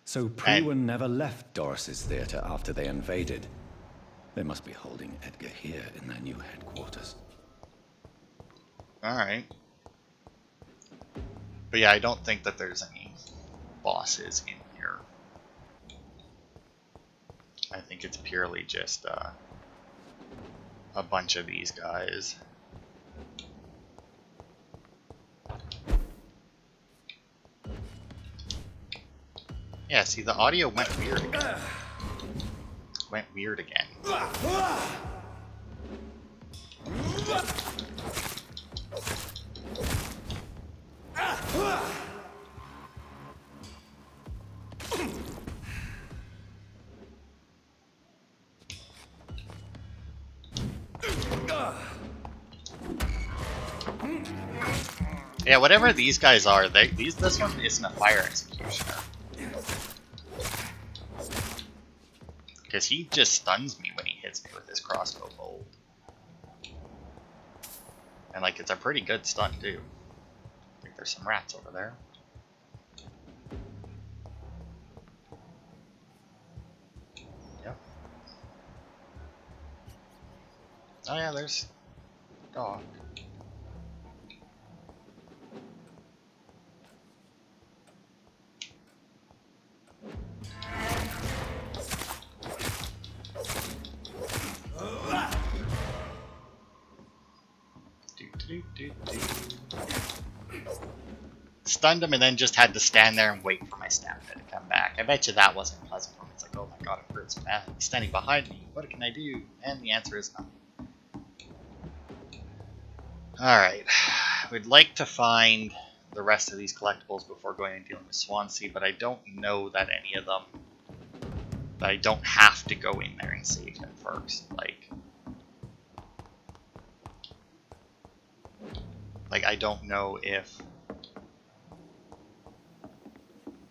So Pruin never left Doris's theatre after they invaded. They must be holding Edgar here in their new headquarters. Alright. But yeah, I don't think that there's any bosses in here. I think it's purely just a bunch of these guys. Yeah, see, the audio went weird again. Went weird again. Yeah, whatever these guys are, this one isn't a fire executioner. Because he just stuns me when he hits me with his crossbow bolt. And like, it's a pretty good stun too. I think there's some rats over there. Yep. Oh yeah, there's a dog. Stunned him and then just had to stand there and wait for my stamina to come back. I bet you that wasn't pleasant for him. It's like, oh my god, it hurts bad. He's standing behind me. What can I do? And the answer is nothing. Alright. We'd like to find the rest of these collectibles before going and dealing with Swansea, but I don't know that any of them... that I don't have to go in there and save him first. Like, I don't know if...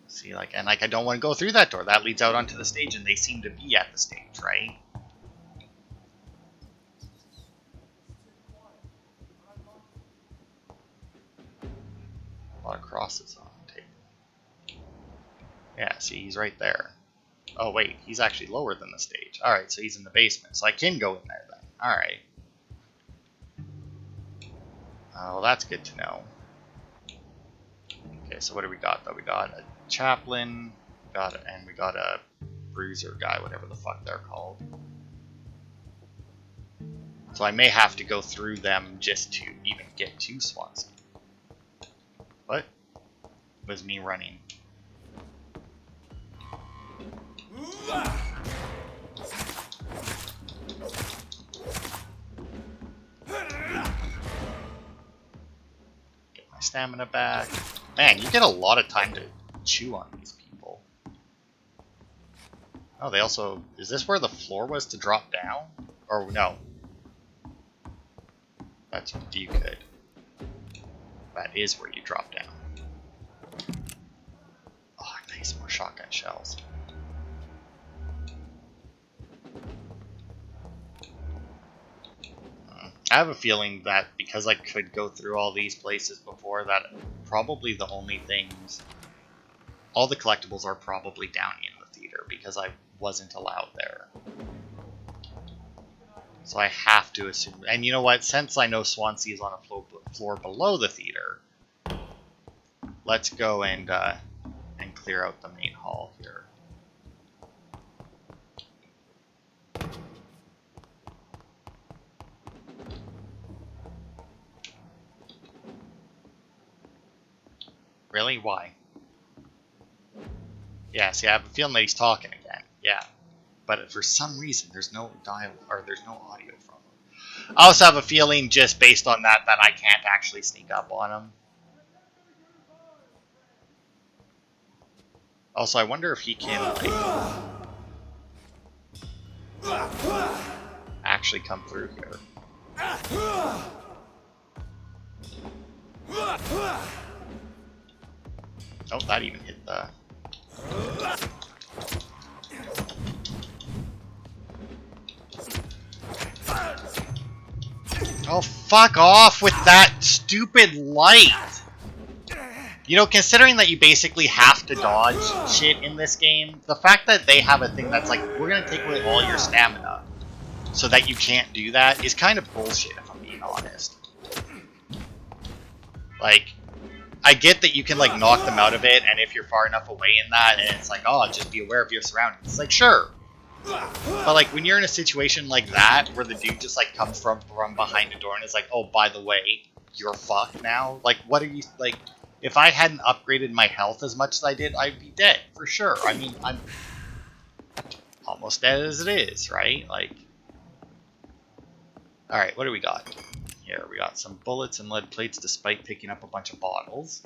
See, like, and like, I don't want to go through that door. That leads out onto the stage, and they seem to be at the stage, right? A lot of crosses on the table. Yeah, see, he's right there. Oh, wait, he's actually lower than the stage. Alright, so he's in the basement, so I can go in there then. Alright. Well, that's good to know. Okay, so what do we got, though? We got a chaplain, and we got a bruiser guy, whatever the fuck they're called. So I may have to go through them just to even get to Swansea. What was me running? Get my stamina back. Man, you get a lot of time to chew on these people. Oh, they also... Is this where the floor was to drop down? Or no. That's... You could. That is where you drop down. Oh, nice. More shotgun shells. I have a feeling that because I could go through all these places before, that probably the only things... All the collectibles are probably down in the theater because I wasn't allowed there. So I have to assume... And you know what? Since I know Swansea is on a floor below the theater, let's go and clear out the main hall here. Really? Why? Yeah, see, I have a feeling that he's talking again. Yeah. But for some reason, there's no dialogue, or there's no audio from him. I also have a feeling, just based on that, that I can't actually sneak up on him. Also, I wonder if he can, like, actually come through here. Oh, that even hit the... Oh, fuck off with that stupid light! You know, considering that you basically have to dodge shit in this game, the fact that they have a thing that's like, we're gonna take away all your stamina so that you can't do that is kind of bullshit, if I'm being honest. Like, I get that you can, like, knock them out of it, and if you're far enough away in that, and it's like, oh, just be aware of your surroundings. It's like, sure. But, like, when you're in a situation like that, where the dude just, like, comes from behind a door and is like, oh, by the way, you're fucked now? Like, what are you, like... If I hadn't upgraded my health as much as I did, I'd be dead, for sure. I mean, I'm almost dead as it is, right? Like... Alright, what do we got? Here, we got some bullets and lead plates despite picking up a bunch of bottles.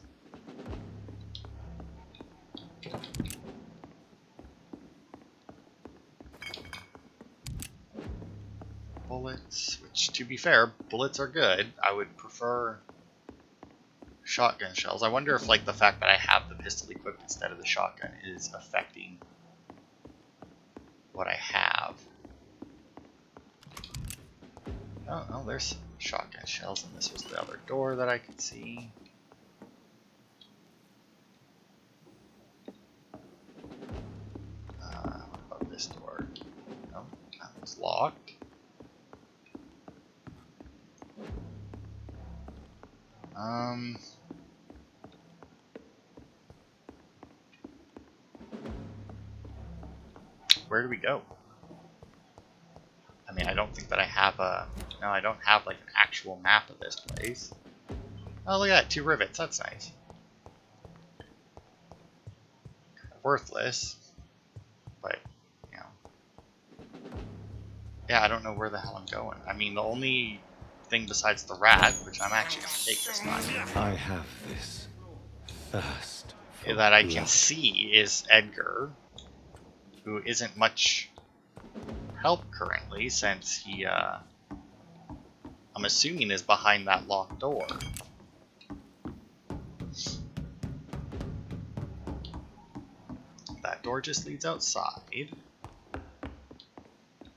Bullets, which, to be fair, bullets are good. I would prefer shotgun shells. I wonder if, like, the fact that I have the pistol equipped instead of the shotgun is affecting what I have. Oh, no, there's shotgun shells, and this was the other door that I could see. What about this door? No, that was locked. Where do we go? I mean, I don't think that I have a... No, I don't have, like, an actual map of this place. Oh, look at that, 2 rivets. That's nice. Worthless. But, you know. Yeah, I don't know where the hell I'm going. I mean, the only thing besides the rat, which I'm actually going to take this time, I have this thirst for that I can blood. see is Edgar, who isn't much help currently, since he, I'm assuming is behind that locked door. That door just leads outside.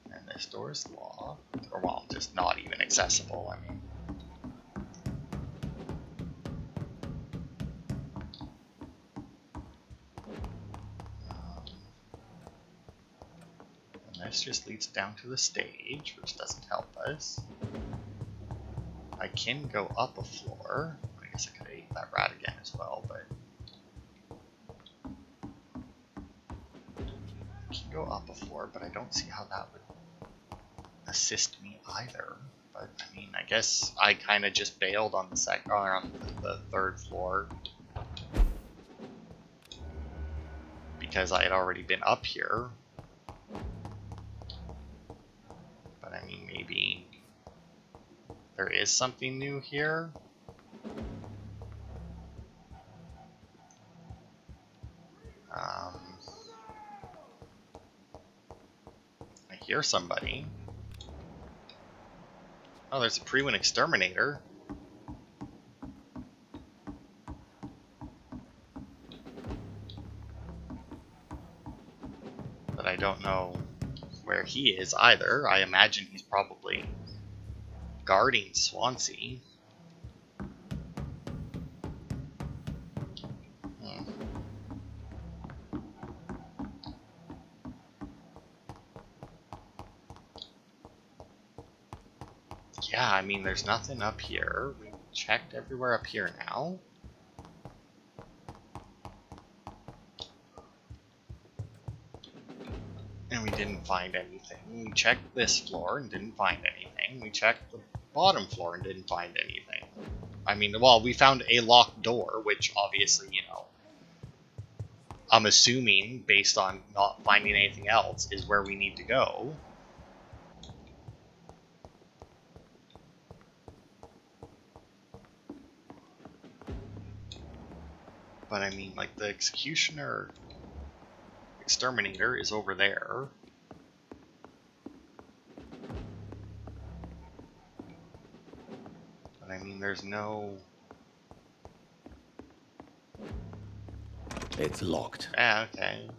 And this door is locked. Or, well, just not even accessible, I mean. And this just leads down to the stage, which doesn't help us. I can go up a floor. I guess I could have ate that rat again as well, but... I can go up a floor, but I don't see how that would assist me either. But I mean, I guess I kind of just bailed on the third floor because I had already been up here. But I mean, maybe there is something new here. I hear somebody. Oh, there's a pre-win exterminator. But I don't know where he is either. I imagine he's probably guarding Swansea. Yeah, I mean, there's nothing up here. We checked everywhere up here now. And we didn't find anything. We checked this floor and didn't find anything. We checked the bottom floor and didn't find anything. I mean, well, we found a locked door, which obviously, you know, I'm assuming, based on not finding anything else, is where we need to go. But I mean, like, the exterminator is over there. But I mean, there's no... It's locked. Ah, okay.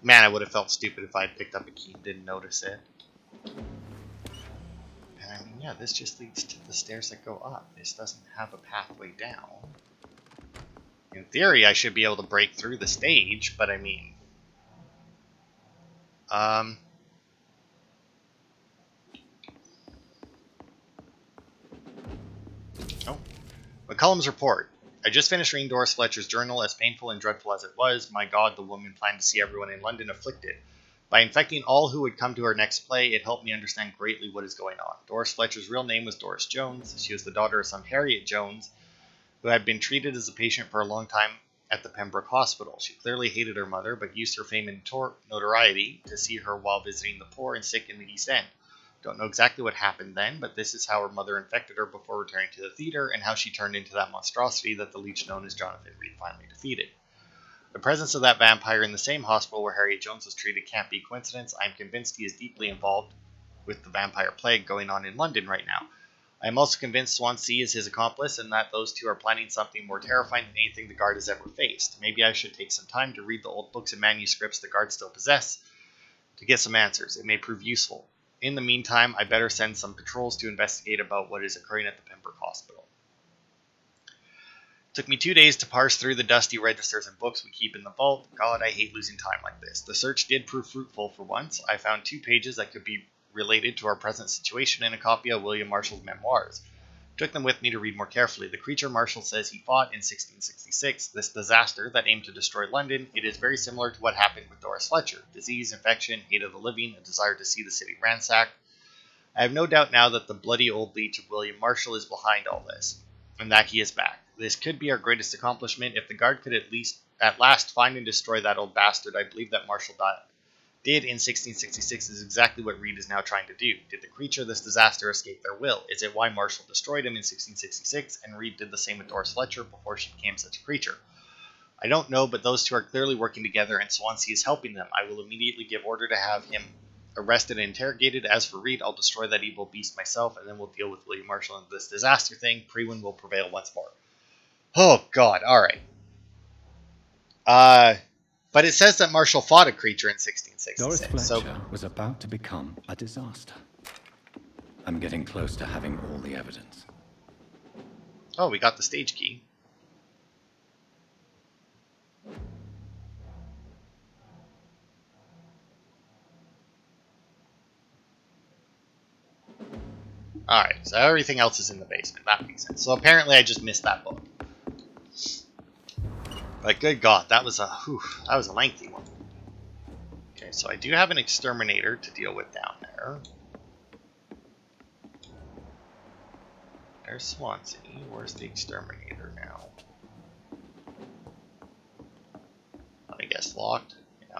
Man, I would have felt stupid if I had picked up a key and didn't notice it. And I mean, yeah, this just leads to the stairs that go up. This doesn't have a pathway down. In theory, I should be able to break through the stage, but I mean... Oh. McCullum's report. I just finished reading Doris Fletcher's journal. As painful and dreadful as it was, my God, the woman planned to see everyone in London afflicted. By infecting all who would come to her next play, it helped me understand greatly what is going on. Doris Fletcher's real name was Doris Jones. She was the daughter of some Harriet Jones, who had been treated as a patient for a long time at the Pembroke Hospital. She clearly hated her mother, but used her fame and notoriety to see her while visiting the poor and sick in the East End. Don't know exactly what happened then, but this is how her mother infected her before returning to the theatre, and how she turned into that monstrosity that the leech known as Jonathan Reed finally defeated. The presence of that vampire in the same hospital where Harriet Jones was treated can't be coincidence. I am convinced he is deeply involved with the vampire plague going on in London right now. I am also convinced Swansea is his accomplice, and that those two are planning something more terrifying than anything the Guard has ever faced. Maybe I should take some time to read the old books and manuscripts the Guard still possess to get some answers. It may prove useful. In the meantime, I better send some patrols to investigate about what is occurring at the Pembroke Hospital. It took me 2 days to parse through the dusty registers and books we keep in the vault. God, I hate losing time like this. The search did prove fruitful for once. I found 2 pages that could be related to our present situation and a copy of William Marshall's memoirs. Took them with me to read more carefully. The creature Marshall says he fought in 1666, this disaster that aimed to destroy London, it is very similar to what happened with Doris Fletcher. Disease, infection, hate of the living, a desire to see the city ransacked. I have no doubt now that the bloody old leech of William Marshall is behind all this, and that he is back. This could be our greatest accomplishment. If the Guard could at last find and destroy that old bastard, I believe that Marshall did in 1666 is exactly what Reed is now trying to do. Did the creature of this disaster escape their will? Is it why Marshall destroyed him in 1666 and Reed did the same with Doris Fletcher before she became such a creature? I don't know, but those two are clearly working together and Swansea is helping them. I will immediately give order to have him arrested and interrogated. As for Reed, I'll destroy that evil beast myself, and then we'll deal with William Marshall and this disaster thing. Prewin will prevail once more. Oh, God. All right. But it says that Marshall fought a creature in 1666. Doris Fletcher was about to become a disaster. I'm getting close to having all the evidence. Oh, we got the stage key. Alright, so everything else is in the basement. That makes sense. So apparently I just missed that book. But good God, that was a lengthy one. Okay, so I do have an exterminator to deal with down there. There's Swansea. Where's the exterminator now? I guess locked. Yeah.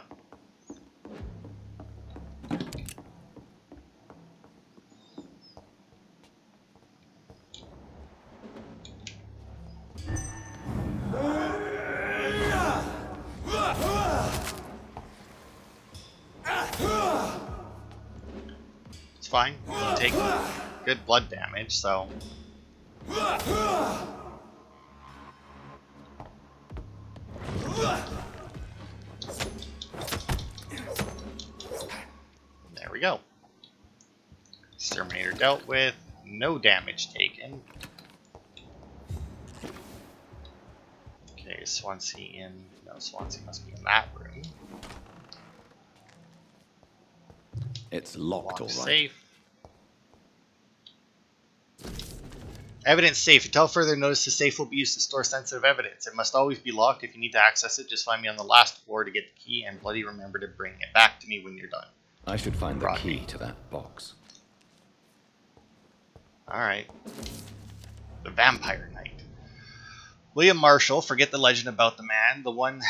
It's fine. You take good blood damage, so. There we go. Exterminator dealt with. No damage taken. Okay, Swansea in. No, Swansea must be in that room. It's locked, all right. Safe. Evidence safe. Until further notice, the safe will be used to store sensitive evidence. It must always be locked. If you need to access it, just find me on the last floor to get the key, and bloody remember to bring it back to me when you're done. I should find the key to that box. Alright. The Vampire Knight. William Marshall, forget the legend about the man, the one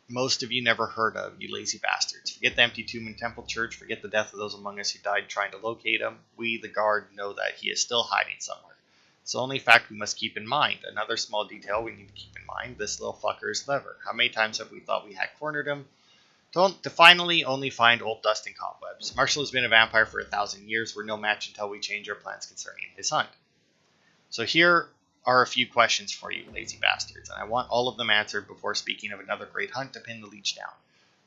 most of you never heard of, you lazy bastards. Forget the empty tomb in Temple Church, forget the death of those among us who died trying to locate him. We, the Guard, know that he is still hiding somewhere. It's the only fact we must keep in mind. Another small detail we need to keep in mind, this little fucker is clever. How many times have we thought we had cornered him? To finally only find old dust and cobwebs. Marshall has been a vampire for 1,000 years. We're no match until we change our plans concerning his hunt. So here are a few questions for you, lazy bastards, and I want all of them answered before speaking of another great hunt to pin the leech down.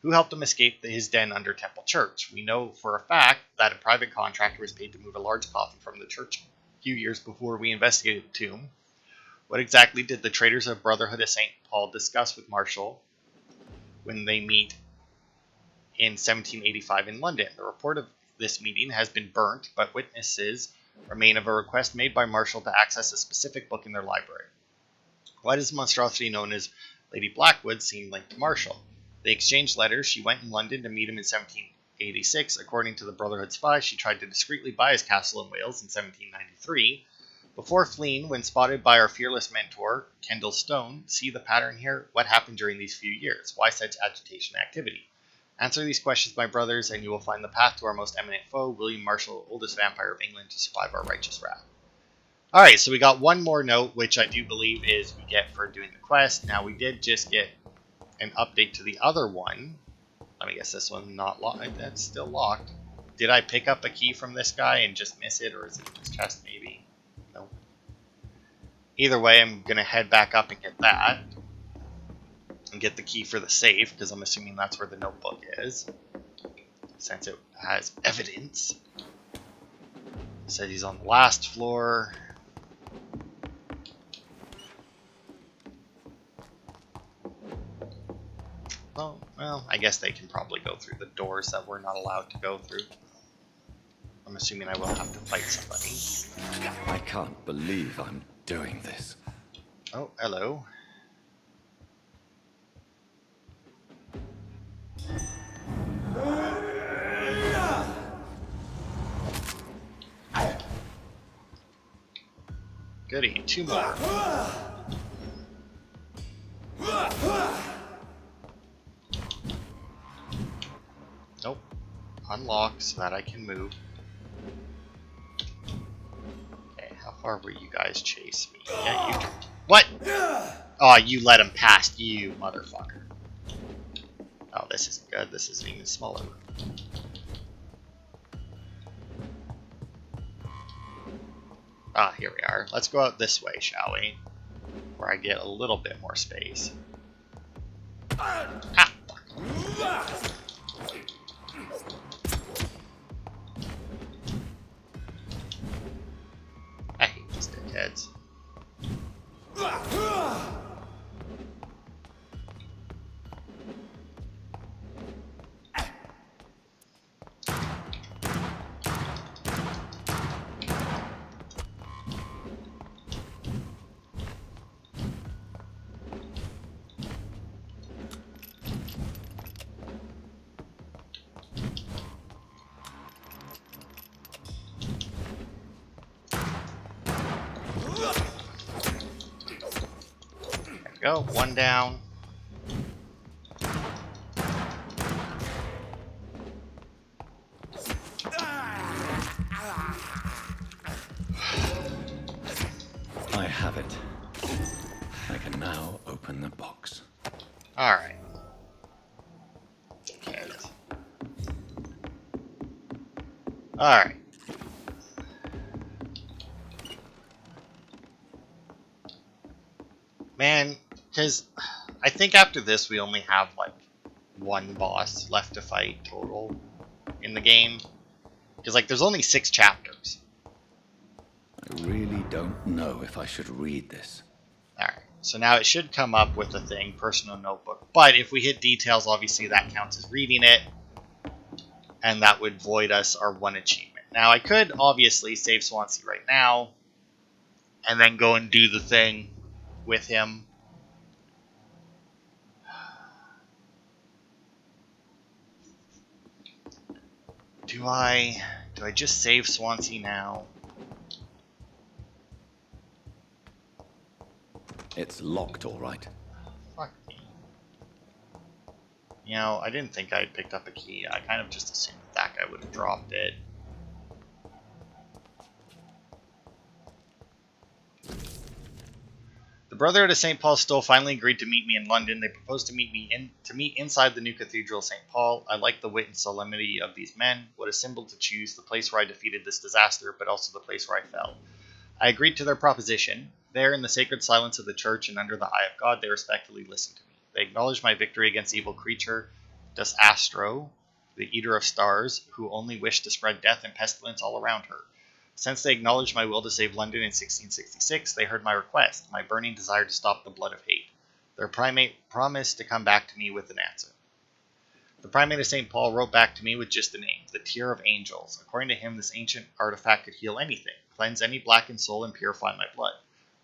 Who helped him escape his den under Temple Church? We know for a fact that a private contractor was paid to move a large coffin from the church a few years before we investigated the tomb. What exactly did the traitors of Brotherhood of St. Paul discuss with Marshall when they meet in 1785 in London? The report of this meeting has been burnt, but witnesses remain of a request made by Marshall to access a specific book in their library. Why does the monstrosity known as Lady Blackwood seem linked to Marshall? They exchanged letters. She went in London to meet him in 1786. According to the Brotherhood spy, she tried to discreetly buy his castle in Wales in 1793. Before fleeing, when spotted by our fearless mentor, Kendall Stone, see the pattern here? What happened during these few years? Why such agitation and activity? Answer these questions, my brothers, and you will find the path to our most eminent foe, William Marshall, oldest vampire of England, to survive our righteous wrath. Alright, so we got one more note, which I do believe is we get for doing the quest. Now, we did just get an update to the other one. Let me guess, this one not locked. That's still locked. Did I pick up a key from this guy and just miss it, or is it in his chest, maybe? No. Either way, I'm going to head back up and get that. And get the key for the safe, because I'm assuming that's where the notebook is. Since it has evidence. It said he's on the last floor. Oh, well, I guess they can probably go through the doors that we're not allowed to go through. I'm assuming I will have to fight somebody. I can't believe I'm doing this. Oh, hello. Goody, 2 more. Nope. Unlock so that I can move. Okay, how far will you guys chase me? Yeah, you can. What? Oh, you let him past, you motherfucker. Oh, this isn't good. This is an even smaller room. Ah, here we are. Let's go out this way, shall we? Where I get a little bit more space. Ah, fuck. I hate these dickheads. Go, 1 down. I have it. I can now open the box. Alright. Alright. Man, because I think after this we only have like 1 boss left to fight total in the game. Because like there's only 6 chapters. I really don't know if I should read this. Alright, so now it should come up with the thing, personal notebook. But if we hit details, obviously that counts as reading it. And that would void us our 1 achievement. Now I could obviously save Swansea right now. And then go and do the thing with him. Do I just save Swansea now? It's locked, all right. Fuck me. You know, I didn't think I had picked up a key. I kind of just assumed that guy would have dropped it. The Brotherhood of St. Paul still finally agreed to meet me in London. They proposed to meet inside the new Cathedral of St. Paul. I like the wit and solemnity of these men. What a symbol to choose, the place where I defeated this disaster, but also the place where I fell. I agreed to their proposition. There, in the sacred silence of the church and under the eye of God, they respectfully listened to me. They acknowledged my victory against the evil creature, Das Astro, the eater of stars, who only wished to spread death and pestilence all around her. Since they acknowledged my will to save London in 1666, they heard my request, my burning desire to stop the blood of hate. Their primate promised to come back to me with an answer. The primate of St. Paul wrote back to me with just the name, the Tear of Angels. According to him, this ancient artifact could heal anything, cleanse any blackened soul, and purify my blood.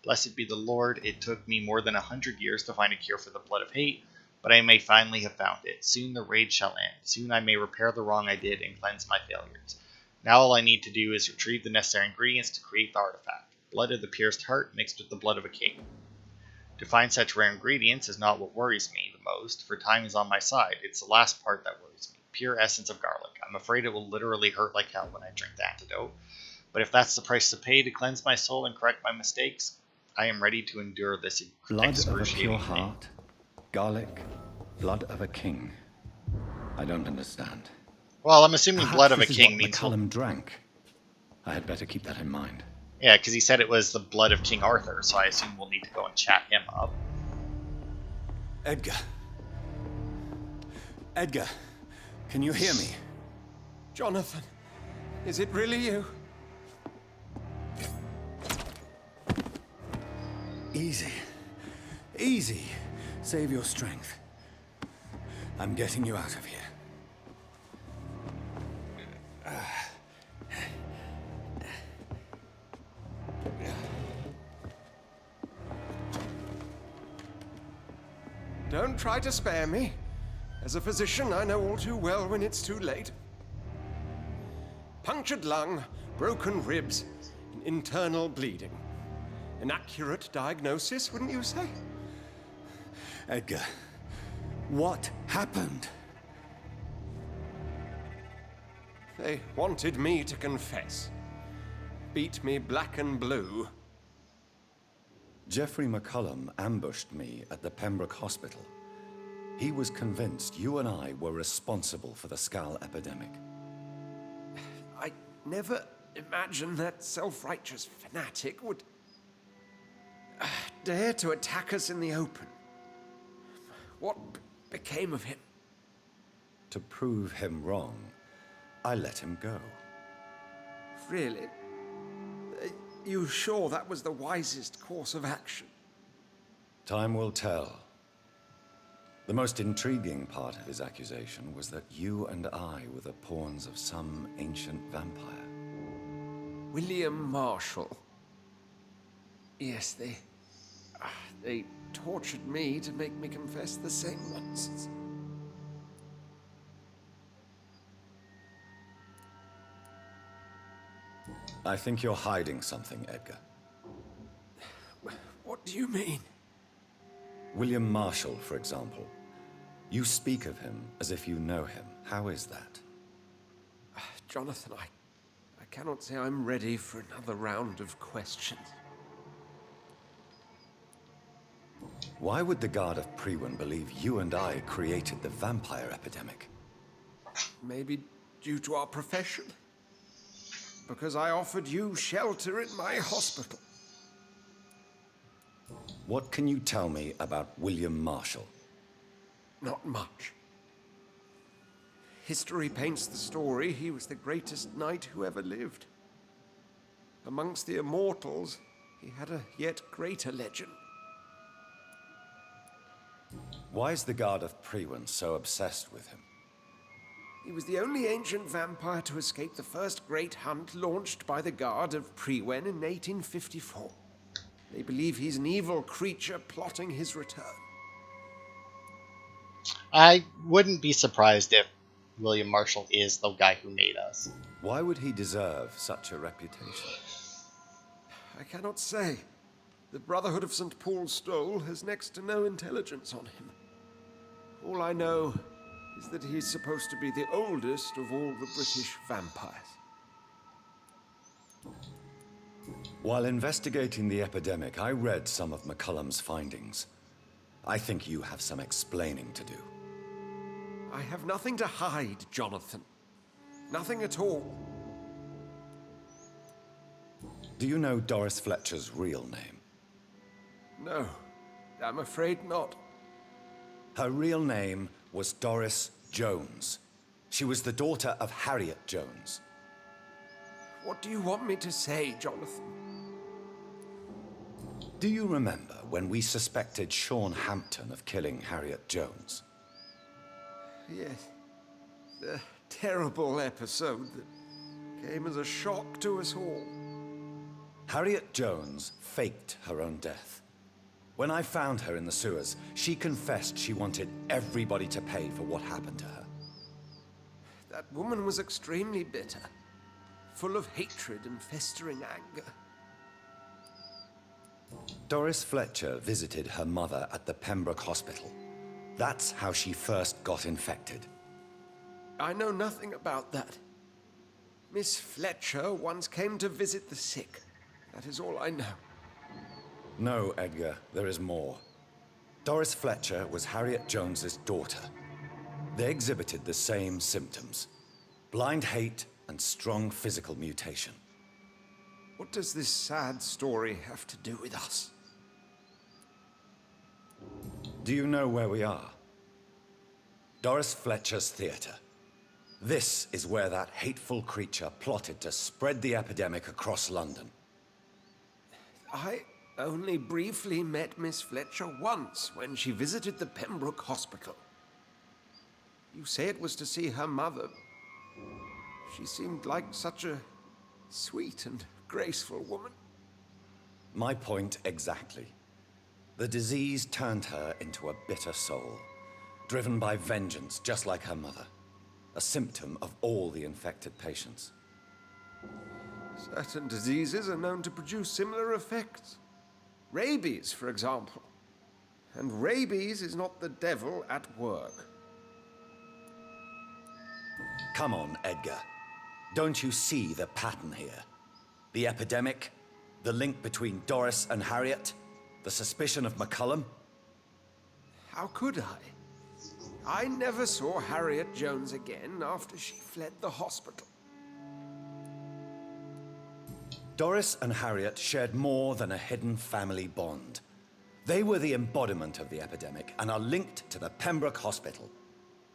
Blessed be the Lord, it took me more than 100 years to find a cure for the blood of hate, but I may finally have found it. Soon the rage shall end. Soon I may repair the wrong I did and cleanse my failures. Now all I need to do is retrieve the necessary ingredients to create the artifact. Blood of the pierced heart mixed with the blood of a king. To find such rare ingredients is not what worries me the most, for time is on my side. It's the last part that worries me. Pure essence of garlic. I'm afraid it will literally hurt like hell when I drink the antidote. But if that's the price to pay to cleanse my soul and correct my mistakes, I am ready to endure this Blood of a excruciating pure pain. heart, garlic, blood of a king. I don't understand. Well, I'm assuming Perhaps blood of a this is king what means... McCullum drank. I had better keep that in mind. Yeah, because he said it was the blood of King Arthur, so I assume we'll need to go and chat him up. Edgar. Edgar, can you hear me? Jonathan, is it really you? Easy. Easy. Save your strength. I'm getting you out of here. Don't try to spare me. As a physician, I know all too well when it's too late. Punctured lung, broken ribs, and internal bleeding. An accurate diagnosis, wouldn't you say? Edgar, what happened? They wanted me to confess. Beat me black and blue. Geoffrey McCullum ambushed me at the Pembroke Hospital. He was convinced you and I were responsible for the Skal epidemic. I never imagined that self-righteous fanatic would dare to attack us in the open. What became of him? To prove him wrong, I let him go. Really? You sure that was the wisest course of action? Time will tell. The most intriguing part of his accusation was that you and I were the pawns of some ancient vampire. William Marshall. Yes, they tortured me to make me confess the same nonsense. I think you're hiding something, Edgar. What do you mean? William Marshall, for example. You speak of him as if you know him. How is that? Jonathan, I cannot say I'm ready for another round of questions. Why would the Guard of Priwen believe you and I created the vampire epidemic? Maybe due to our profession. Because I offered you shelter in my hospital. What can you tell me about William Marshall? Not much. History paints the story he was the greatest knight who ever lived. Amongst the immortals, he had a yet greater legend. Why is the Guard of Priwen so obsessed with him? He was the only ancient vampire to escape the first great hunt launched by the Guard of Priwen in 1854. They believe he's an evil creature plotting his return. I wouldn't be surprised if William Marshall is the guy who made us. Why would he deserve such a reputation? I cannot say. The Brotherhood of St. Paul's Stole has next to no intelligence on him. All I know is that he's supposed to be the oldest of all the British vampires. While investigating the epidemic, I read some of McCullum's findings. I think you have some explaining to do. I have nothing to hide, Jonathan. Nothing at all. Do you know Doris Fletcher's real name? No, I'm afraid not. Her real name was Doris Jones. She was the daughter of Harriet Jones. What do you want me to say, Jonathan? Do you remember when we suspected Sean Hampton of killing Harriet Jones? Yes. The terrible episode that came as a shock to us all. Harriet Jones faked her own death. When I found her in the sewers, she confessed she wanted everybody to pay for what happened to her. That woman was extremely bitter, full of hatred and festering anger. Doris Fletcher visited her mother at the Pembroke Hospital. That's how she first got infected. I know nothing about that. Miss Fletcher once came to visit the sick. That is all I know. No, Edgar, there is more. Doris Fletcher was Harriet Jones's daughter. They exhibited the same symptoms: blind hate and strong physical mutation. What does this sad story have to do with us? Do you know where we are? Doris Fletcher's theater. This is where that hateful creature plotted to spread the epidemic across London. I only briefly met Miss Fletcher once when she visited the Pembroke Hospital. You say it was to see her mother. She seemed like such a sweet and graceful woman. My point exactly. The disease turned her into a bitter soul, driven by vengeance just like her mother. A symptom of all the infected patients. Certain diseases are known to produce similar effects. Rabies, for example. And rabies is not the devil at work. Come on, Edgar. Don't you see the pattern here? The epidemic, the link between Doris and Harriet, the suspicion of McCullum? How could I? I never saw Harriet Jones again after she fled the hospital. Doris and Harriet shared more than a hidden family bond. They were the embodiment of the epidemic and are linked to the Pembroke Hospital.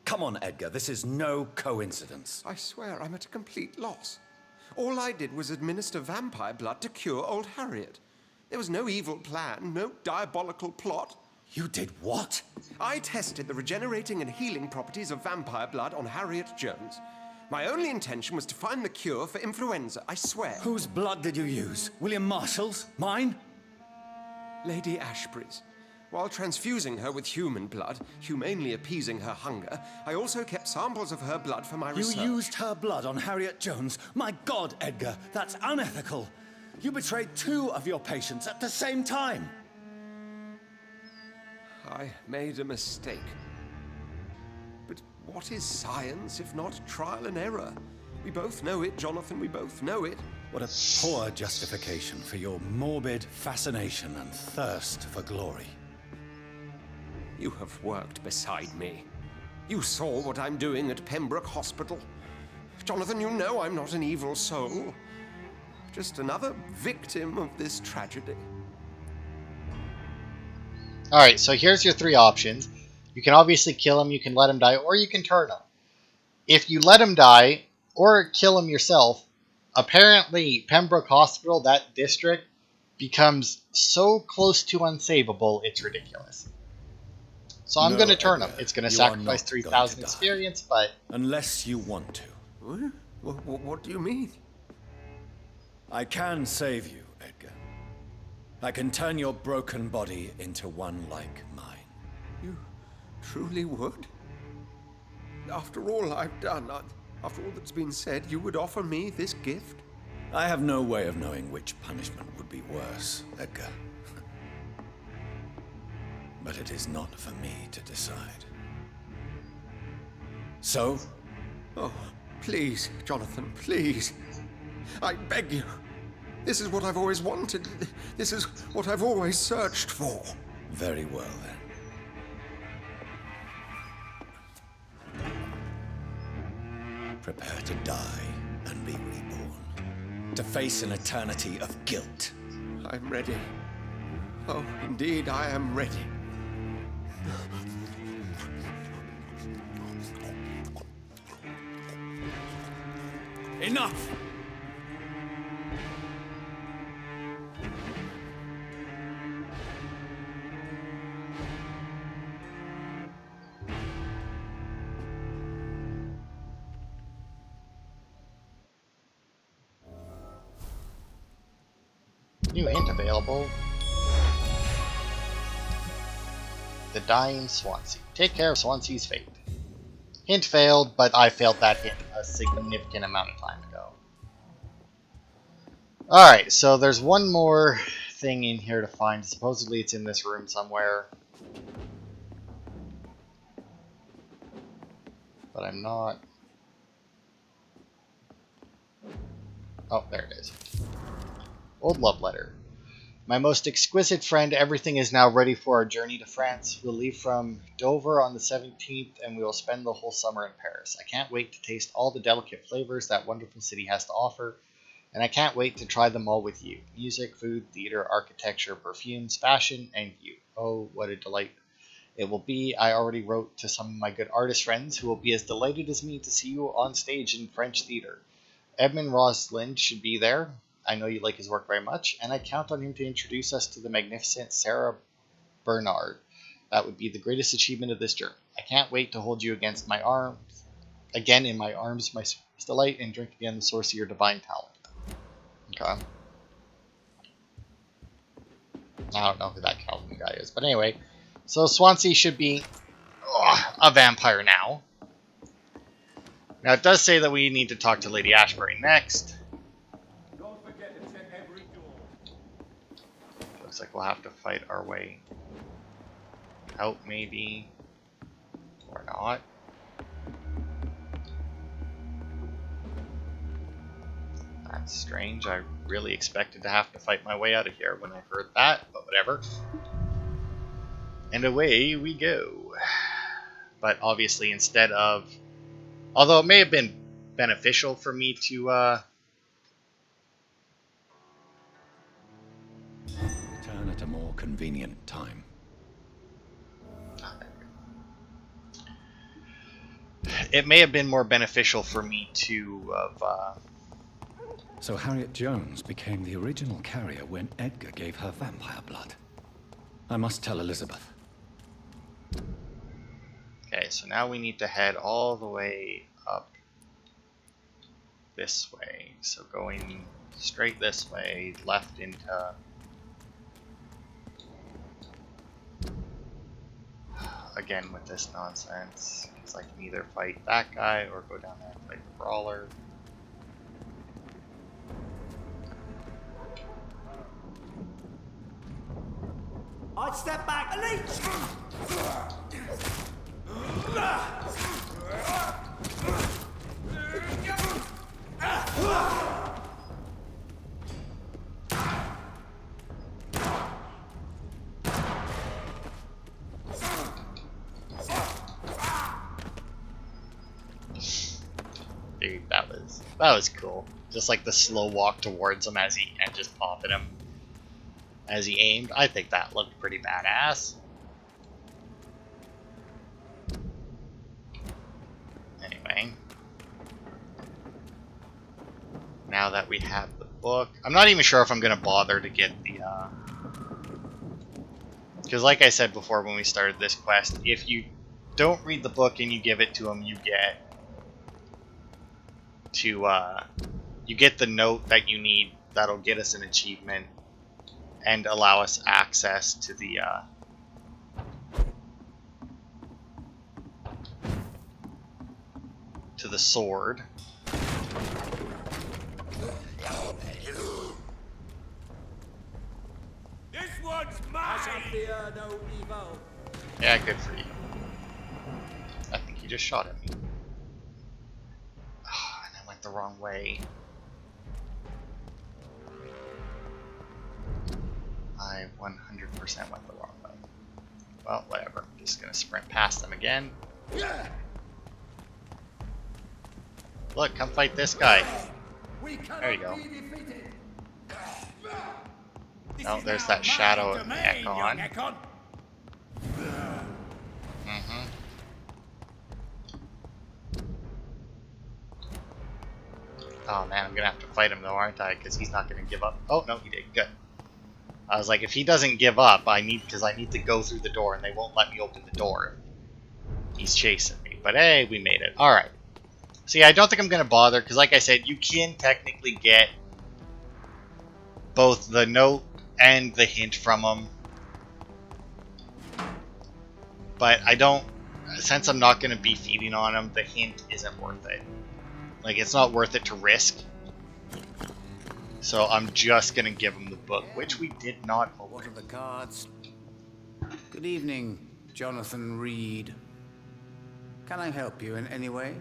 Come on, Edgar, this is no coincidence. I swear I'm at a complete loss. All I did was administer vampire blood to cure old Harriet. There was no evil plan, no diabolical plot. You did what? I tested the regenerating and healing properties of vampire blood on Harriet Jones. My only intention was to find the cure for influenza, I swear. Whose blood did you use? William Marshall's? Mine? Lady Ashbury's. While transfusing her with human blood, humanely appeasing her hunger, I also kept samples of her blood for my research. You used her blood on Harriet Jones? My God, Edgar, that's unethical. You betrayed 2 of your patients at the same time. I made a mistake. But what is science if not trial and error? We both know it, Jonathan, we both know it. What a poor justification for your morbid fascination and thirst for glory. You have worked beside me. You saw what I'm doing at Pembroke Hospital. Jonathan, you know I'm not an evil soul. Just another victim of this tragedy. Alright, so here's your 3 options. You can obviously kill him, you can let him die, or you can turn him. If you let him die, or kill him yourself, apparently Pembroke Hospital, that district, becomes so close to unsavable, it's ridiculous. So I'm going to turn him. It's going to sacrifice 3,000 experience, but... Unless you want to. What do you mean? I can save you, Edgar. I can turn your broken body into one like mine. You truly would? After all I've done, after all that's been said, you would offer me this gift? I have no way of knowing which punishment would be worse, Edgar. But it is not for me to decide. So? Oh, please, Jonathan, please. I beg you. This is what I've always wanted. This is what I've always searched for. Very well, then. Prepare to die and be reborn. To face an eternity of guilt. I'm ready. Oh, indeed, I am ready. Enough! New hint available. The dying Swansea. Take care of Swansea's fate. Hint failed, but I failed that hint a significant amount of time ago. Alright, so there's one more thing in here to find. Supposedly it's in this room somewhere. But I'm not... Oh, there it is. Old love letter. My most exquisite friend, everything is now ready for our journey to France. We'll leave from Dover on the 17th, and we will spend the whole summer in Paris. I can't wait to taste all the delicate flavors that wonderful city has to offer, and I can't wait to try them all with you. Music, food, theater, architecture, perfumes, fashion, and you. Oh, what a delight it will be. I already wrote to some of my good artist friends who will be as delighted as me to see you on stage in French theater. Edmund Rosalind should be there. I know you like his work very much, and I count on him to introduce us to the magnificent Sarah Bernard. That would be the greatest achievement of this journey. I can't wait to hold you against my arms, again in my arms, my delight, and drink again the source of your divine talent. Okay. I don't know who that Calvin guy is, but anyway. So Swansea should be a vampire now. Now it does say that we need to talk to Lady Ashbury next. Looks like we'll have to fight our way out, maybe, or not. That's strange. I really expected to have to fight my way out of here when I heard that, but whatever. And away we go. But obviously, instead of... Although it may have been beneficial for me to... Return at a more convenient time. It may have been more beneficial for me to have... So Harriet Jones became the original carrier when Edgar gave her vampire blood. I must tell Elizabeth. Okay, so now we need to head all the way up this way. So going straight this way, left into... Again with this nonsense, because I can either fight that guy or go down there and fight the brawler. I'd step back, Elite! Dude, that was cool. Just like the slow walk towards him as he and just popping him as he aimed. I think that looked pretty badass. Anyway, now that we have the book, I'm not even sure if I'm gonna bother to get the because like I said before when we started this quest, if you don't read the book and you give it to him, you get the note that you need that'll get us an achievement and allow us access to the sword. This one's mine! I shall fear no evil. Yeah, good for you. I think he just shot at me. Oh, and I went the wrong way. I 100% went the wrong way. Well, whatever. I'm just gonna sprint past them again. Look, come fight this guy. There you go. Oh, there's that shadow of Ekon. Mm-hmm. Oh man, I'm gonna have to fight him though, aren't I? Because he's not gonna give up. Oh no, he did. Good. I was like, if he doesn't give up, because I need to go through the door, and they won't let me open the door. He's chasing me, but hey, we made it. All right. See, I don't think I'm gonna bother, because like I said, you can technically get both the note and the hint from him. But I don't, since I'm not going to be feeding on him, the hint isn't worth it. Like, it's not worth it to risk. So I'm just going to give him the book, which we did not open. What are the cards? Good evening, Jonathan Reed. Can I help you in any way?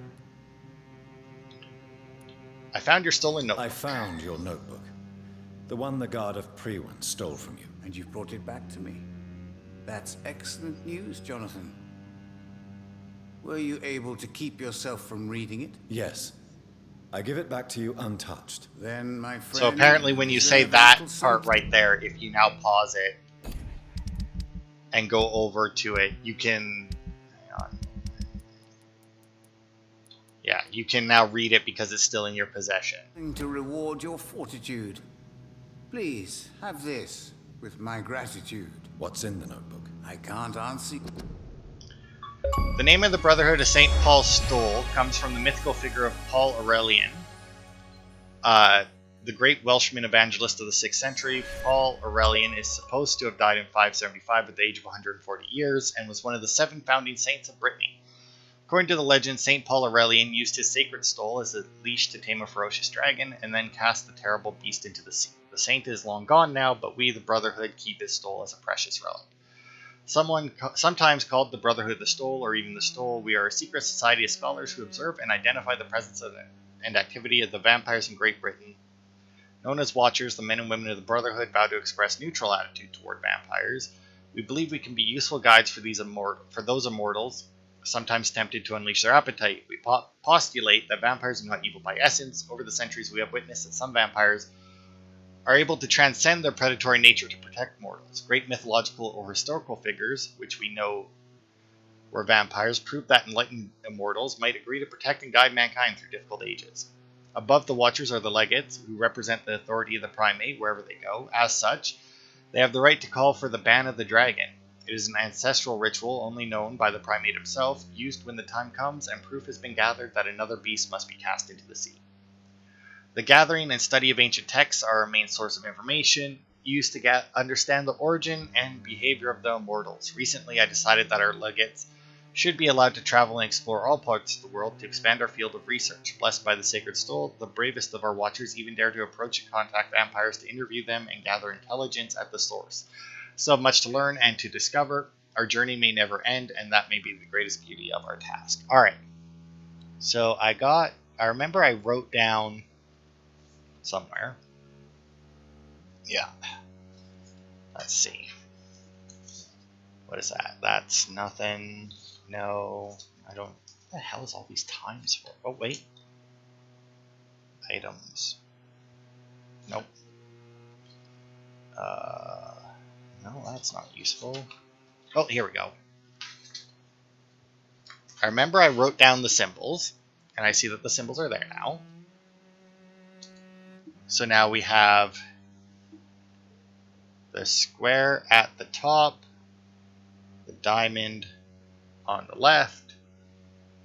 I found your stolen notebook. I found your notebook. The one the guard of Prewen stole from you. And you've brought it back to me. That's excellent news, Jonathan. Were you able to keep yourself from reading it? Yes. I give it back to you untouched. Then, my friend... So apparently when you say that part right there, if you now pause it and go over to it, you can... Hang on. Yeah, you can now read it because it's still in your possession. To reward your fortitude. Please, have this, with my gratitude. What's in the notebook? I can't answer... The name of the Brotherhood of St. Paul Stole comes from the mythical figure of Paul Aurelian, the great Welshman evangelist of the 6th century. Paul Aurelian is supposed to have died in 575 at the age of 140 years and was one of the 7 founding saints of Brittany. According to the legend, St. Paul Aurelian used his sacred stole as a leash to tame a ferocious dragon and then cast the terrible beast into the sea. The saint is long gone now, but we, the Brotherhood, keep his stole as a precious relic. Sometimes called the Brotherhood of the Stole or even the Stole, we are a secret society of scholars who observe and identify the presence of and activity of the vampires in Great Britain. Known as Watchers, the men and women of the Brotherhood vow to express neutral attitude toward vampires. We believe we can be useful guides for those immortals, sometimes tempted to unleash their appetite. We postulate that vampires are not evil by essence. Over the centuries, we have witnessed that some vampires are able to transcend their predatory nature to protect mortals. Great mythological or historical figures, which we know were vampires, prove that enlightened immortals might agree to protect and guide mankind through difficult ages. Above the Watchers are the Legates, who represent the authority of the Primate wherever they go. As such, they have the right to call for the ban of the dragon. It is an ancestral ritual only known by the Primate himself, used when the time comes and proof has been gathered that another beast must be cast into the sea. The gathering and study of ancient texts are our main source of information, used to understand the origin and behavior of the immortals. Recently, I decided that our legates should be allowed to travel and explore all parts of the world to expand our field of research. Blessed by the sacred stole, the bravest of our watchers even dare to approach and contact vampires to interview them and gather intelligence at the source. Still have much to learn and to discover. Our journey may never end, and that may be the greatest beauty of our task. Alright, so I remember I wrote down somewhere. Yeah. Let's see. What is that? That's nothing. No. I don't... What the hell is all these times for? Oh, wait. Items. Nope. No, that's not useful. Oh, here we go. I remember I wrote down the symbols, and I see that the symbols are there now. So now we have the square at the top, the diamond on the left,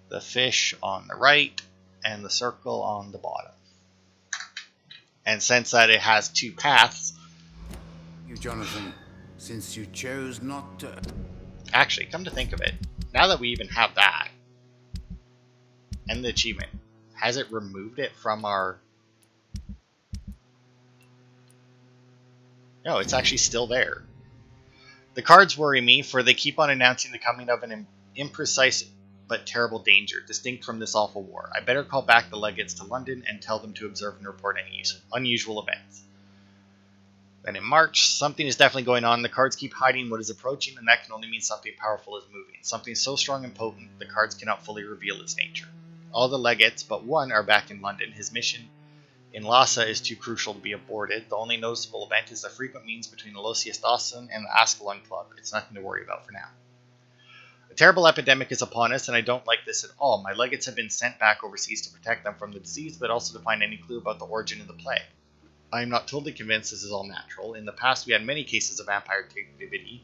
the fish on the right, and the circle on the bottom. And since that it has 2 paths... You, Jonathan, since you chose not to... Actually, come to think of it, now that we even have that, and the achievement, has it removed it from our... No, it's actually still there. The cards worry me, for they keep on announcing the coming of an imprecise but terrible danger, distinct from this awful war. I better call back the legates to London and tell them to observe and report any unusual events. Then in March, something is definitely going on. The cards keep hiding what is approaching, and that can only mean something powerful is moving. Something so strong and potent, the cards cannot fully reveal its nature. All the legates, but one, are back in London. His mission in Lhasa is too crucial to be aborted. The only noticeable event is the frequent meetings between Aloysius Dawson and the Ascalon Club. It's nothing to worry about for now. A terrible epidemic is upon us, and I don't like this at all. My legates have been sent back overseas to protect them from the disease, but also to find any clue about the origin of the plague. I am not totally convinced this is all natural. In the past, we had many cases of vampire activity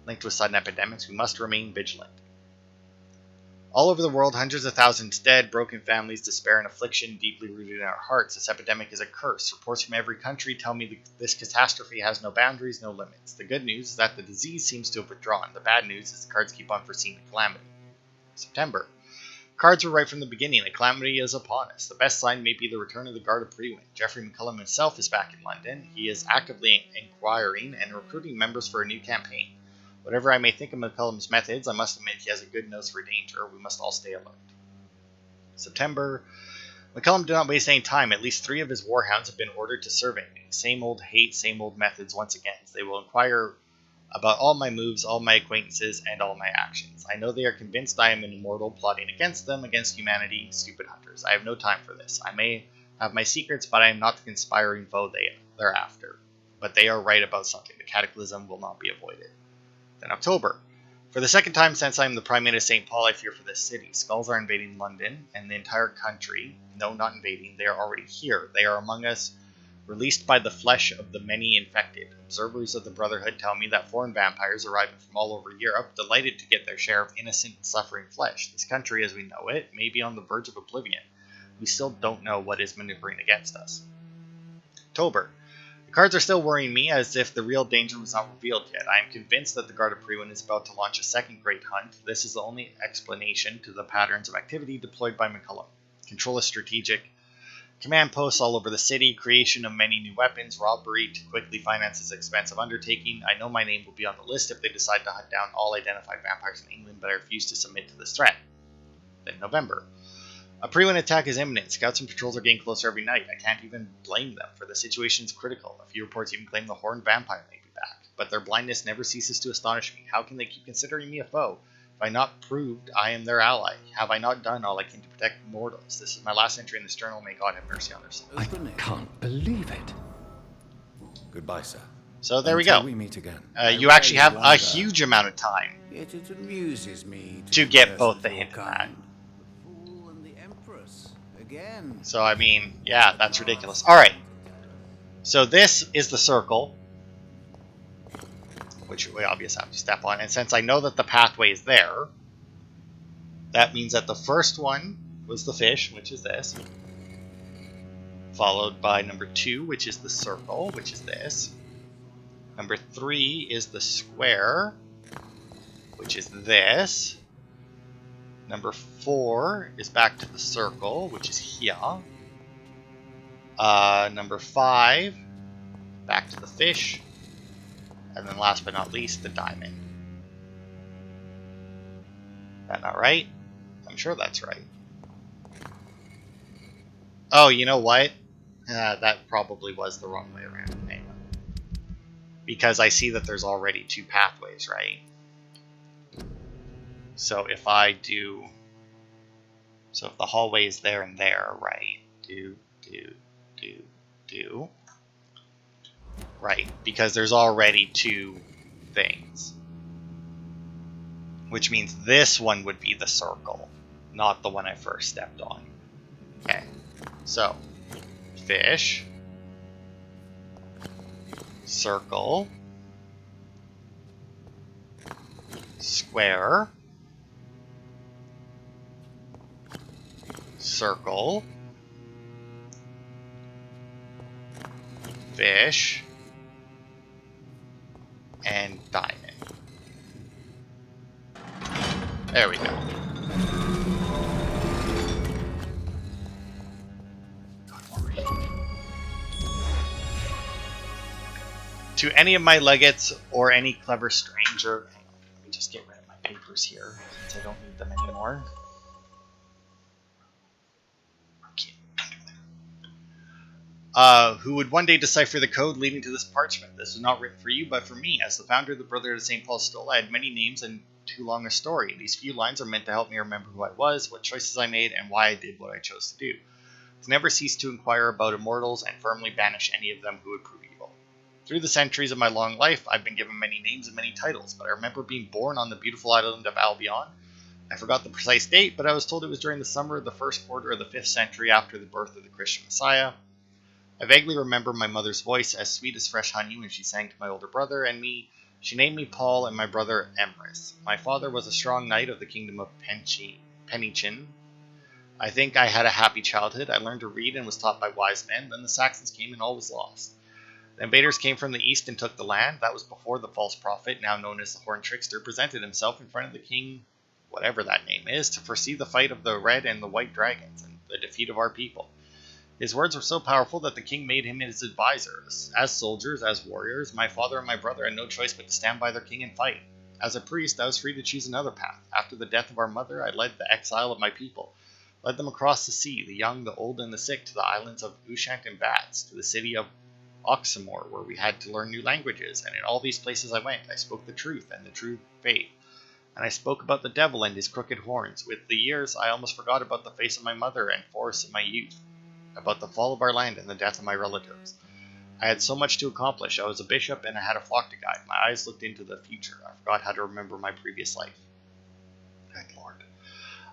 linked with sudden epidemics. We must remain vigilant. All over the world, hundreds of thousands dead, broken families, despair, and affliction deeply rooted in our hearts. This epidemic is a curse. Reports from every country tell me this catastrophe has no boundaries, no limits. The good news is that the disease seems to have withdrawn. The bad news is the cards keep on foreseeing the calamity. September. Cards were right from the beginning. The calamity is upon us. The best sign may be the return of the Guard of Prewin. Geoffrey McCullum himself is back in London. He is actively inquiring and recruiting members for a new campaign. Whatever I may think of McCullum's methods, I must admit he has a good nose for danger. We must all stay alert. September. McCullum did not waste any time. At least 3 of his warhounds have been ordered to survey me. Same old hate, same old methods once again. They will inquire about all my moves, all my acquaintances, and all my actions. I know they are convinced I am an immortal, plotting against them, against humanity, stupid hunters. I have no time for this. I may have my secrets, but I am not the conspiring foe they're after. But they are right about something. The cataclysm will not be avoided. Then October. For the second time since I am the Primate of St. Paul, I fear for this city. Skulls are invading London and the entire country. No, not invading. They are already here. They are among us, released by the flesh of the many infected. Observers of the Brotherhood tell me that foreign vampires arriving from all over Europe, delighted to get their share of innocent and suffering flesh. This country, as we know it, may be on the verge of oblivion. We still don't know what is maneuvering against us. October. The cards are still worrying me, as if the real danger was not revealed yet. I am convinced that the Guard of Prewin is about to launch a second great hunt. This is the only explanation to the patterns of activity deployed by McCullum. Control is strategic. Command posts all over the city, creation of many new weapons, robbery to quickly finance this expensive undertaking. I know my name will be on the list if they decide to hunt down all identified vampires in England, but I refuse to submit to this threat. Then November. A Prewin attack is imminent. Scouts and patrols are getting closer every night. I can't even blame them, for the situation is critical. A few reports even claim the Horned Vampire may be back. But their blindness never ceases to astonish me. How can they keep considering me a foe? Have I not proved I am their ally? Have I not done all I can to protect mortals? This is my last entry in this journal. May God have mercy on their souls. I can't believe it. Goodbye, sir. So there Until we go. We meet again. You actually have a huge amount of time Yet it amuses me to be get person both the of hint your and that. kind. The Fool and the Empress. Again. So, I mean, yeah, that's ridiculous. Alright. So this is the circle, which we obviously have to step on. And since I know that the pathway is there, that means that the first one was the fish, which is this. Followed by number 2, which is the circle, which is this. Number 3 is the square, which is this. Number 4 is back to the circle, which is here. Number 5, back to the fish. And then last but not least, the diamond. Is that not right? I'm sure that's right. Oh, you know what? That probably was the wrong way around. Hang on. Because I see that there's already 2 pathways, right? So if I do... So if the hallway is there and there, right? Do. Right, because there's already 2 things. Which means this one would be the circle, not the one I first stepped on. Okay, so fish, circle, square, circle, fish, and diamond. There we go. To any of my legates or any clever stranger, hang on, let me just get rid of my papers here since I don't need them anymore. Who would one day decipher the code leading to this parchment. This was not written for you, but for me. As the founder of the Brotherhood of St. Paul Stoll, I had many names and too long a story. These few lines are meant to help me remember who I was, what choices I made, and why I did what I chose to do. To never cease to inquire about immortals and firmly banish any of them who would prove evil. Through the centuries of my long life, I've been given many names and many titles, but I remember being born on the beautiful island of Albion. I forgot the precise date, but I was told it was during the summer of the first quarter of the 5th century after the birth of the Christian Messiah. I vaguely remember my mother's voice, as sweet as fresh honey, when she sang to my older brother and me. She named me Paul and my brother Emrys. My father was a strong knight of the kingdom of Penichin. I think I had a happy childhood. I learned to read and was taught by wise men. Then the Saxons came and all was lost. The invaders came from the east and took the land. That was before the false prophet, now known as the Horn Trickster, presented himself in front of the king, whatever that name is, to foresee the fight of the red and the white dragons and the defeat of our people. His words were so powerful that the king made him his advisors. As soldiers, as warriors, my father and my brother had no choice but to stand by their king and fight. As a priest, I was free to choose another path. After the death of our mother, I led the exile of my people, led them across the sea, the young, the old, and the sick, to the islands of Ushant and Bats, to the city of Oxamor, where we had to learn new languages, and in all these places I went, I spoke the truth and the true faith. And I spoke about the devil and his crooked horns. With the years, I almost forgot about the face of my mother and forests of my youth, about the fall of our land and the death of my relatives. I had so much to accomplish. I was a bishop and I had a flock to guide. My eyes looked into the future. I forgot how to remember my previous life. Good Lord.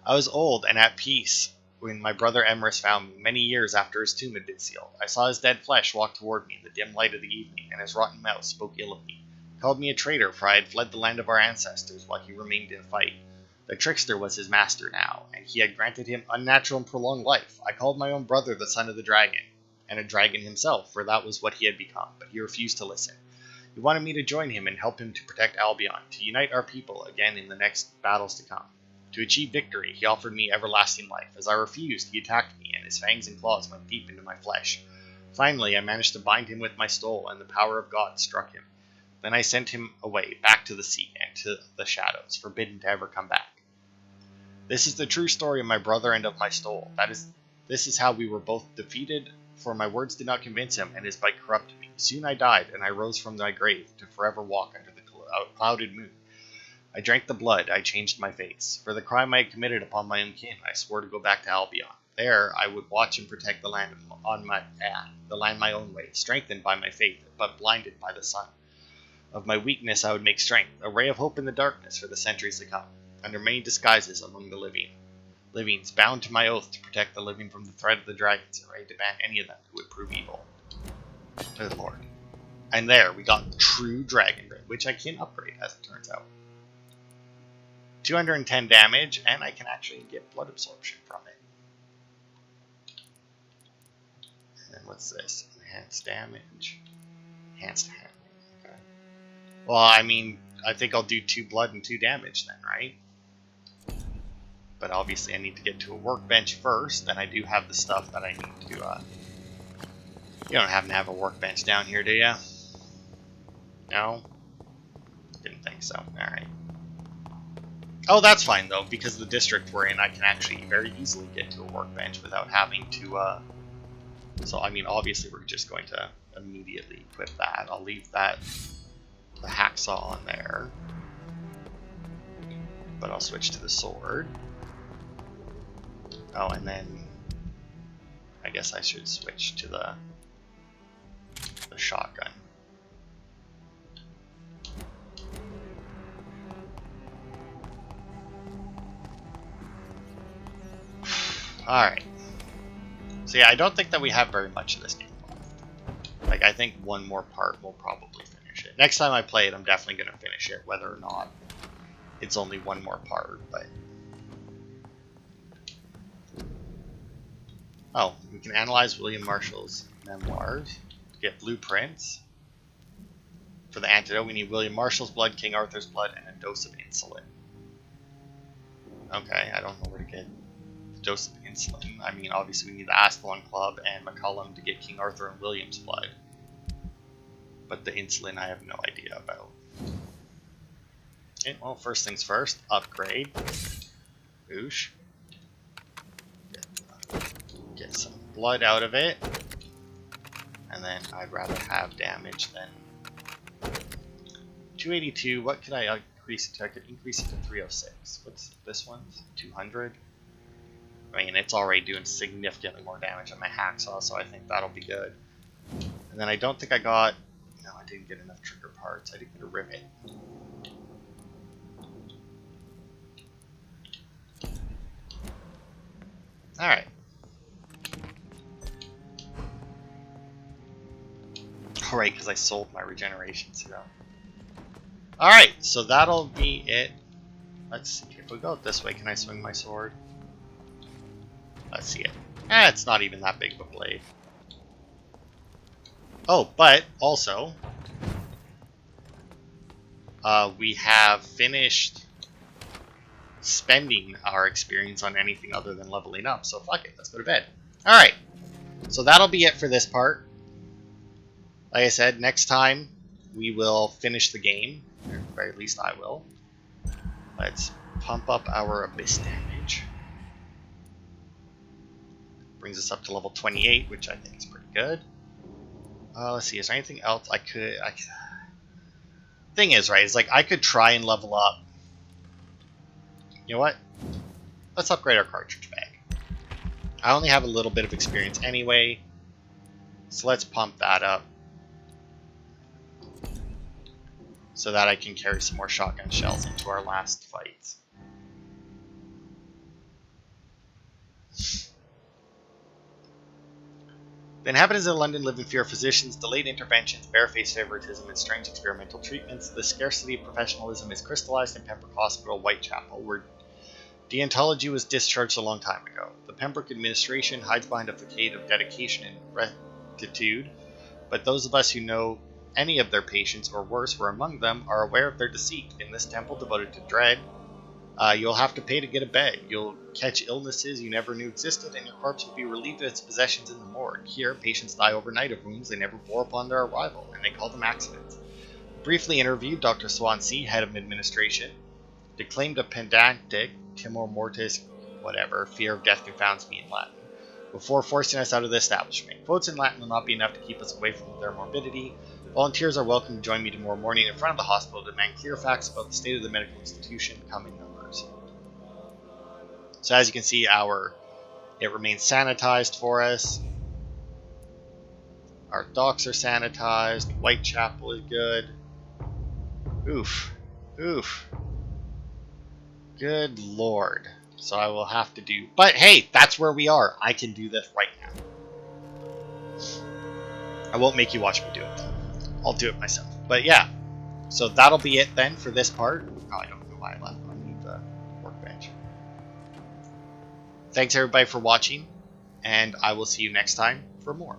I was old and at peace when my brother Emrys found me, many years after his tomb had been sealed. I saw his dead flesh walk toward me in the dim light of the evening, and his rotten mouth spoke ill of me. He called me a traitor, for I had fled the land of our ancestors while he remained in fight. The trickster was his master now, and he had granted him unnatural and prolonged life. I called my own brother the son of the dragon, and a dragon himself, for that was what he had become, but he refused to listen. He wanted me to join him and help him to protect Albion, to unite our people again in the next battles to come. To achieve victory, he offered me everlasting life. As I refused, he attacked me, and his fangs and claws went deep into my flesh. Finally, I managed to bind him with my stole, and the power of God struck him. Then I sent him away, back to the sea and to the shadows, forbidden to ever come back. This is the true story of my brother and of my stole. This is how we were both defeated, for my words did not convince him, and his bite corrupted me. Soon I died, and I rose from my grave to forever walk under the clouded moon. I drank the blood, I changed my face. For the crime I had committed upon my own kin, I swore to go back to Albion. There I would watch and protect the land my own way, strengthened by my faith, but blinded by the sun. Of my weakness I would make strength, a ray of hope in the darkness for the centuries to come, under many disguises among the livings, bound to my oath to protect the living from the threat of the dragons, and ready to ban any of them who would prove evil. Good Lord. And there we got the true dragon ring, which I can upgrade, as it turns out. 210 damage, and I can actually get blood absorption from it. And then what's this? Enhanced damage. Enhanced handling. Okay. Well, I mean, I think I'll do 2 blood and 2 damage then, right? But obviously I need to get to a workbench first, and I do have the stuff that I need to, You don't happen to have a workbench down here, do ya? No? Didn't think so. Alright. Oh, that's fine, though, because the district we're in, I can actually very easily get to a workbench without having to, So, I mean, obviously we're just going to immediately equip that. I'll leave that, the hacksaw on there. But I'll switch to the sword. Oh, and then I guess I should switch to the shotgun. Alright. So yeah, I don't think that we have very much of this game left. Like, I think one more part will probably finish it. Next time I play it, I'm definitely going to finish it, whether or not it's only one more part, but... Oh, we can analyze William Marshall's memoirs, get blueprints. For the antidote, we need William Marshall's blood, King Arthur's blood, and a dose of insulin. Okay, I don't know where to get the dose of insulin. I mean, obviously we need the Ascalon Club and McCullum to get King Arthur and William's blood. But the insulin I have no idea about. Okay, well, first things first, upgrade. Boosh. Get some blood out of it. And then I'd rather have damage than 282. What could I increase it to? I could increase it to 306. What's this one? 200? I mean, it's already doing significantly more damage on my hacksaw, so I think that'll be good. And then I don't think I got... No, I didn't get enough trigger parts. I didn't get a rivet. Alright. Alright, because I sold my regeneration serum. Alright, so that'll be it. Let's see. If we go this way, can I swing my sword? Let's see it. It's not even that big of a blade. Oh, but also, we have finished spending our experience on anything other than leveling up. So fuck it, let's go to bed. Alright, so that'll be it for this part. Like I said, next time we will finish the game. Or at the very least I will. Let's pump up our abyss damage. Brings us up to level 28, which I think is pretty good. Let's see, is there anything else I could... Thing is, right, is like I could try and level up. You know what? Let's upgrade our cartridge bag. I only have a little bit of experience anyway, so let's pump that up so that I can carry some more shotgun shells into our last fights. The inhabitants of London live in fear of physicians, delayed interventions, barefaced favoritism, and strange experimental treatments. The scarcity of professionalism is crystallized in Pembroke Hospital, Whitechapel, where deontology was discharged a long time ago. The Pembroke administration hides behind a facade of dedication and rectitude, but those of us who know any of their patients, or worse, were among them, are aware of their deceit. In this temple devoted to dread, you'll have to pay to get a bed. You'll catch illnesses you never knew existed, and your corpse will be relieved of its possessions in the morgue. Here, patients die overnight of wounds they never bore upon their arrival, and they call them accidents. Briefly interviewed, Dr. Swansea, head of administration, declaimed a pedantic timor mortis, whatever, fear of death confounds me in Latin, before forcing us out of the establishment. Quotes in Latin will not be enough to keep us away from their morbidity. Volunteers are welcome to join me tomorrow morning in front of the hospital to demand clear facts about the state of the medical institution. Come in numbers. So as you can see, it remains sanitized for us. Our docks are sanitized. Whitechapel is good. Oof. Oof. Good lord. So I will have to do... But hey, that's where we are. I can do this right now. I won't make you watch me do it, though. I'll do it myself. But yeah. So that'll be it then for this part. Oh, I don't know why I left. I need the workbench. Thanks everybody for watching, and I will see you next time for more.